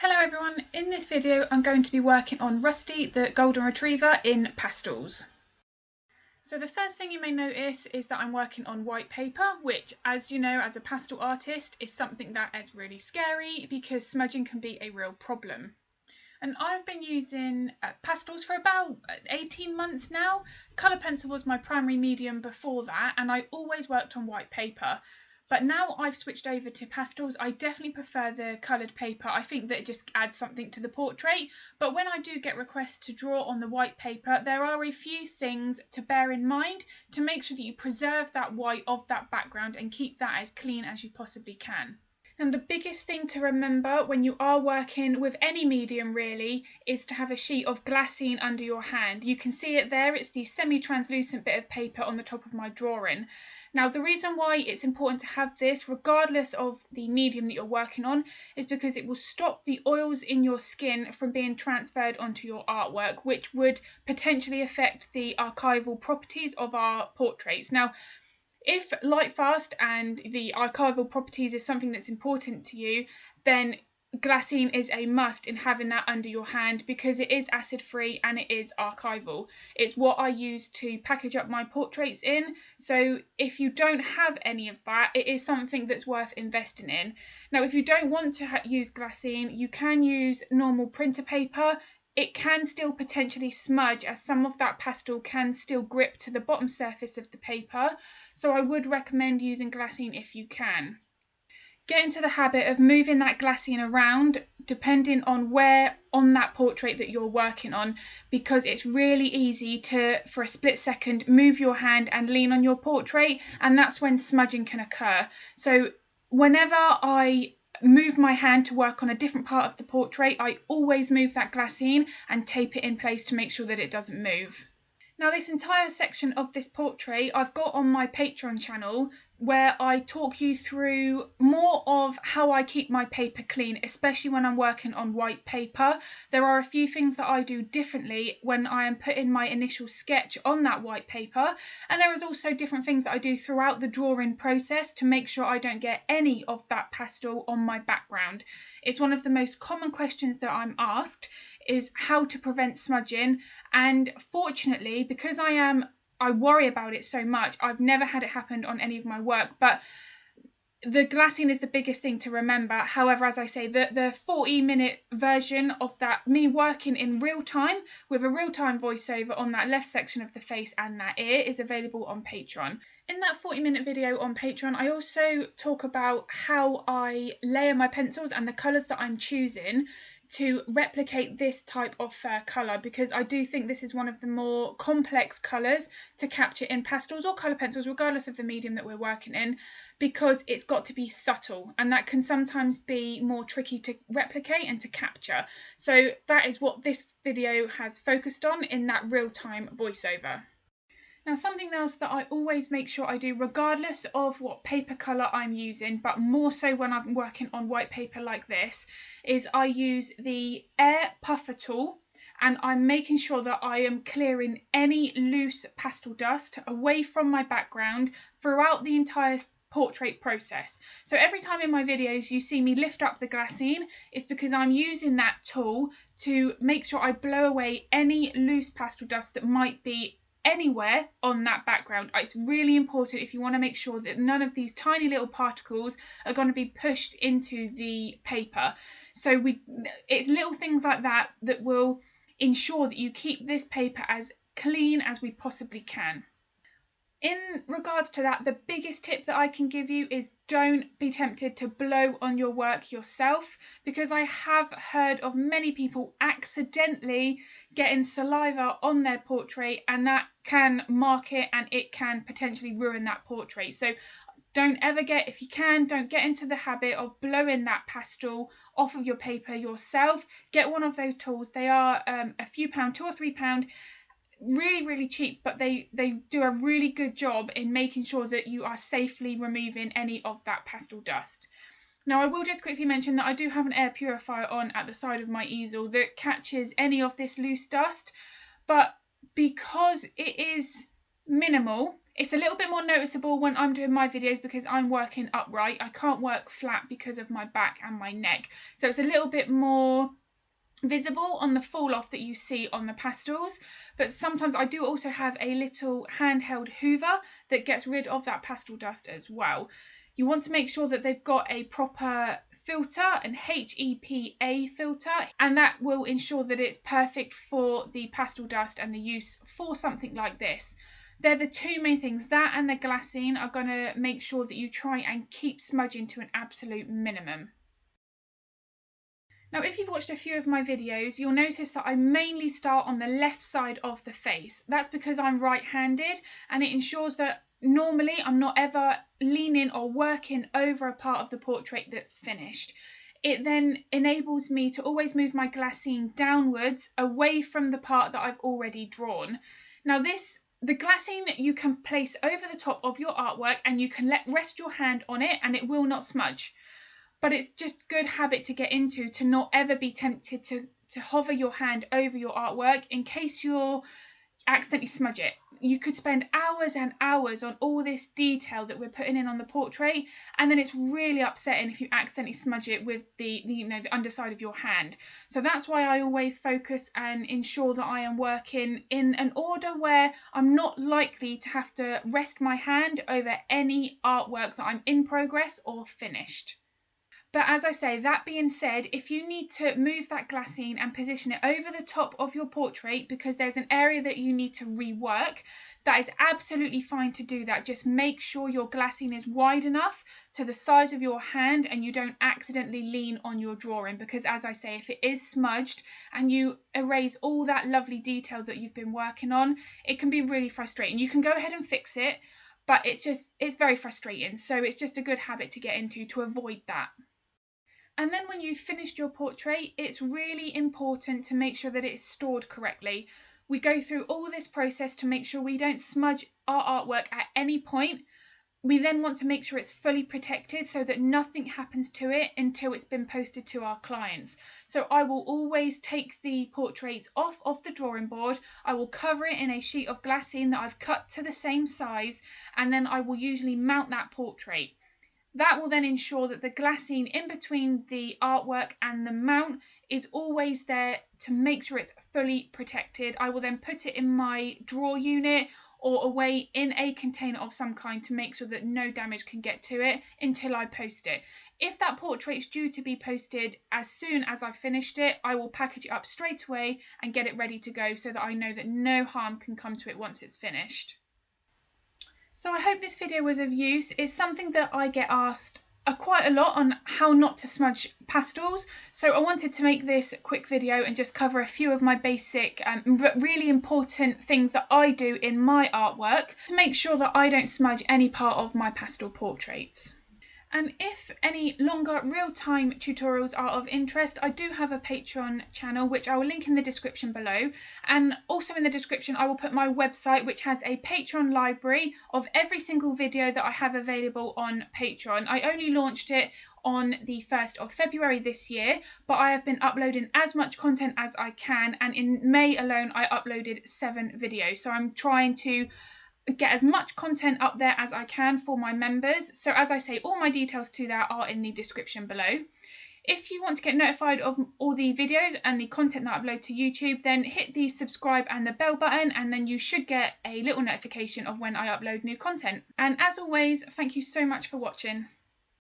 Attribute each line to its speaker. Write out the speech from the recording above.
Speaker 1: Hello everyone, in this video I'm going to be working on Rusty the Golden Retriever in pastels. So the first thing you may notice is that I'm working on white paper, which, as you know, as a pastel artist, is something that is really scary because smudging can be a real problem. And I've been using pastels for about 18 months now. Colour pencil was my primary medium before that, and I always worked on white paper. But now I've switched over to pastels. I definitely prefer the coloured paper. I think that it just adds something to the portrait. But when I do get requests to draw on the white paper, there are a few things to bear in mind to make sure that you preserve that white of that background and keep that as clean as you possibly can. And the biggest thing to remember when you are working with any medium really is to have a sheet of glassine under your hand. You can see it there, it's the semi-translucent bit of paper on the top of my drawing. Now the reason why it's important to have this regardless of the medium that you're working on is because it will stop the oils in your skin from being transferred onto your artwork, which would potentially affect the archival properties of our portraits. Now if light fast and the archival properties is something that's important to you, then glassine is a must in having that under your hand because it is acid free and it is archival. It's what I use to package up my portraits in, so if you don't have any of that, it is something that's worth investing in. Now if you don't want to use glassine, you can use normal printer paper. It can still potentially smudge as some of that pastel can still grip to the bottom surface of the paper, so I would recommend using glassine if you can. Get into the habit of moving that glassine around depending on where on that portrait that you're working on, because it's really easy to, for a split second, move your hand and lean on your portrait, and that's when smudging can occur. So whenever I move my hand to work on a different part of the portrait, I always move that glassine and tape it in place to make sure that it doesn't move. Now this entire section of this portrait I've got on my Patreon channel, where I talk you through more of how I keep my paper clean, especially when I'm working on white paper. There are a few things that I do differently when I am putting my initial sketch on that white paper, and there is also different things that I do throughout the drawing process to make sure I don't get any of that pastel on my background. It's one of the most common questions that I'm asked, is how to prevent smudging, and fortunately, because I worry about it so much, I've never had it happen on any of my work, but the glassine is the biggest thing to remember. However, as I say, the 40-minute version of that, me working in real time with a real-time voiceover on that left section of the face and that ear, is available on Patreon. In that 40-minute video on Patreon, I also talk about how I layer my pencils and the colours that I'm choosing to replicate this type of fair colour, because I do think this is one of the more complex colours to capture in pastels or colour pencils, regardless of the medium that we're working in, because it's got to be subtle, and that can sometimes be more tricky to replicate and to capture. So that is what this video has focused on in that real-time voiceover. Now something else that I always make sure I do, regardless of what paper colour I'm using, but more so when I'm working on white paper like this, is I use the air puffer tool, and I'm making sure that I am clearing any loose pastel dust away from my background throughout the entire portrait process. So every time in my videos you see me lift up the glassine, it's because I'm using that tool to make sure I blow away any loose pastel dust that might be anywhere on that background. It's really important if you want to make sure that none of these tiny little particles are going to be pushed into the paper. So it's little things like that that will ensure that you keep this paper as clean as we possibly can. In regards to that, the biggest tip that I can give you is don't be tempted to blow on your work yourself, because I have heard of many people accidentally getting saliva on their portrait, and that can mark it and it can potentially ruin that portrait. So don't ever if you can, don't get into the habit of blowing that pastel off of your paper yourself. Get one of those tools. They are a few pound, £2 or £3. Really cheap, but they do a really good job in making sure that you are safely removing any of that pastel dust. Now I will just quickly mention that I do have an air purifier on at the side of my easel that catches any of this loose dust, but because it is minimal, It's a little bit more noticeable when I'm doing my videos because I'm working upright. I can't work flat because of my back and my neck. So it's a little bit more visible on the fall off that you see on the pastels. But sometimes I do also have a little handheld hoover that gets rid of that pastel dust as well. You want to make sure that they've got a proper filter, an HEPA filter, and that will ensure that it's perfect for the pastel dust and the use for something like this. They're the two main things. That and the glassine are going to make sure that you try and keep smudging to an absolute minimum. Now, if you've watched a few of my videos, you'll notice that I mainly start on the left side of the face. That's because I'm right-handed, and it ensures that normally I'm not ever leaning or working over a part of the portrait that's finished. It then enables me to always move my glassine downwards away from the part that I've already drawn. Now the glassine you can place over the top of your artwork, and you can rest your hand on it and it will not smudge. But it's just good habit to get into to not ever be tempted to hover your hand over your artwork in case you'll accidentally smudge it. You could spend hours and hours on all this detail that we're putting in on the portrait, and then it's really upsetting if you accidentally smudge it with the underside of your hand. So that's why I always focus and ensure that I am working in an order where I'm not likely to have to rest my hand over any artwork that I'm in progress or finished. But as I say, that being said, if you need to move that glassine and position it over the top of your portrait because there's an area that you need to rework, that is absolutely fine to do that. Just make sure your glassine is wide enough to the size of your hand and you don't accidentally lean on your drawing, because as I say, if it is smudged and you erase all that lovely detail that you've been working on, it can be really frustrating. You can go ahead and fix it, but it's very frustrating. So it's just a good habit to get into to avoid that. And then when you've finished your portrait, it's really important to make sure that it's stored correctly. We go through all this process to make sure we don't smudge our artwork at any point. We then want to make sure it's fully protected so that nothing happens to it until it's been posted to our clients. So I will always take the portraits off of the drawing board. I will cover it in a sheet of glassine that I've cut to the same size, and then I will usually mount that portrait. That will then ensure that the glassine in between the artwork and the mount is always there to make sure it's fully protected. I will then put it in my drawer unit or away in a container of some kind to make sure that no damage can get to it until I post it. If that portrait's due to be posted as soon as I've finished it, I will package it up straight away and get it ready to go so that I know that no harm can come to it once it's finished. So I hope this video was of use. It's something that I get asked quite a lot on how not to smudge pastels. So I wanted to make this quick video and just cover a few of my basic but really important things that I do in my artwork to make sure that I don't smudge any part of my pastel portraits. And if any longer real-time tutorials are of interest, I do have a Patreon channel which I will link in the description below, and also in the description I will put my website which has a Patreon library of every single video that I have available on Patreon. I only launched it on the 1st of February this year, but I have been uploading as much content as I can, and in May alone I uploaded 7 videos. So I'm trying to get as much content up there as I can for my members. So as I say, all my details to that are in the description below. If you want to get notified of all the videos and the content that I upload to YouTube, then hit the subscribe and the bell button, and then you should get a little notification of when I upload new content. And as always, thank you so much for watching.